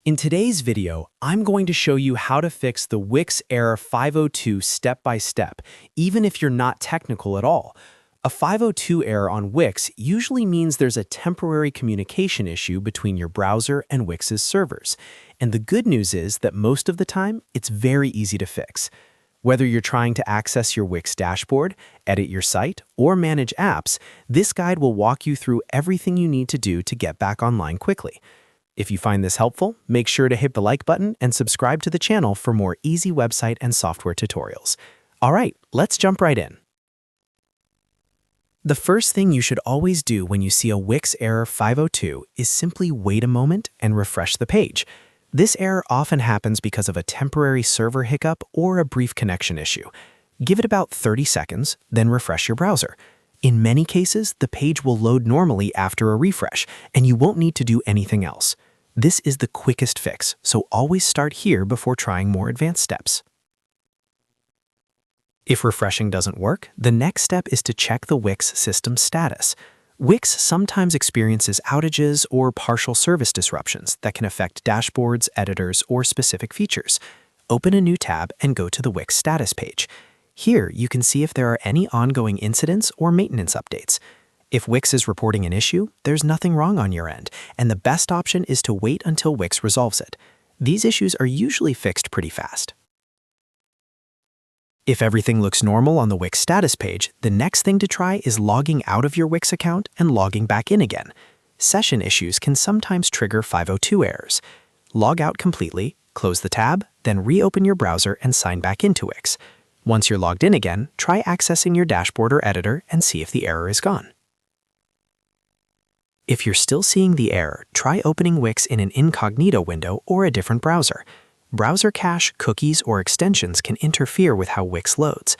In today's video, I'm going to show you how to fix the Wix Error 502 step-by-step, even if you're not technical at all. A 502 error on Wix usually means there's a temporary communication issue between your browser and Wix's servers. And the good news is that most of the time, it's very easy to fix. Whether you're trying to access your Wix dashboard, edit your site, or manage apps, this guide will walk you through everything you need to do to get back online quickly. If you find this helpful, make sure to hit the like button and subscribe to the channel for more easy website and software tutorials. All right, let's jump right in. The first thing you should always do when you see a Wix Error 502 is simply wait a moment and refresh the page. This error often happens because of a temporary server hiccup or a brief connection issue. Give it about 30 seconds, then refresh your browser. In many cases, the page will load normally after a refresh, and you won't need to do anything else. This is the quickest fix, so always start here before trying more advanced steps. If refreshing doesn't work, the next step is to check the Wix system status. Wix sometimes experiences outages or partial service disruptions that can affect dashboards, editors, or specific features. Open a new tab and go to the Wix status page. Here, you can see if there are any ongoing incidents or maintenance updates. If Wix is reporting an issue, there's nothing wrong on your end, and the best option is to wait until Wix resolves it. These issues are usually fixed pretty fast. If everything looks normal on the Wix status page, the next thing to try is logging out of your Wix account and logging back in again. Session issues can sometimes trigger 502 errors. Log out completely, close the tab, then reopen your browser and sign back into Wix. Once you're logged in again, try accessing your dashboard or editor and see if the error is gone. If you're still seeing the error, try opening Wix in an Incognito window or a different browser. Browser cache, cookies, or extensions can interfere with how Wix loads.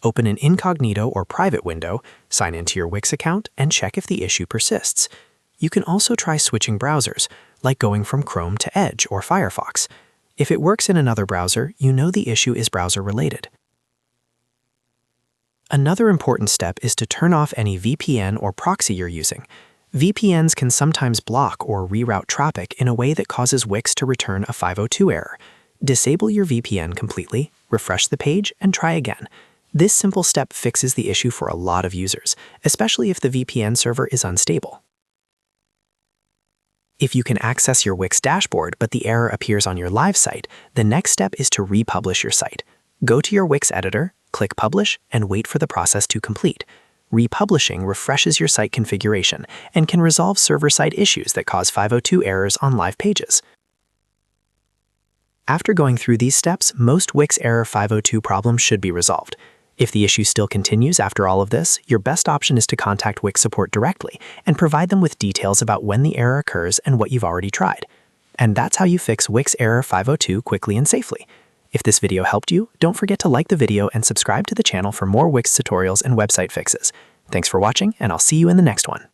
Open an Incognito or private window, sign into your Wix account, and check if the issue persists. You can also try switching browsers, like going from Chrome to Edge or Firefox. If it works in another browser, you know the issue is browser-related. Another important step is to turn off any VPN or proxy you're using. VPNs can sometimes block or reroute traffic in a way that causes Wix to return a 502 error. Disable your VPN completely, refresh the page, and try again. This simple step fixes the issue for a lot of users, especially if the VPN server is unstable. If you can access your Wix dashboard but the error appears on your live site, the next step is to republish your site. Go to your Wix editor, click Publish, and wait for the process to complete. Republishing refreshes your site configuration and can resolve server-side issues that cause 502 errors on live pages. After going through these steps, most Wix Error 502 problems should be resolved. If the issue still continues after all of this, your best option is to contact Wix support directly and provide them with details about when the error occurs and what you've already tried. And that's how you fix Wix Error 502 quickly and safely. If this video helped you, don't forget to like the video and subscribe to the channel for more Wix tutorials and website fixes. Thanks for watching, and I'll see you in the next one.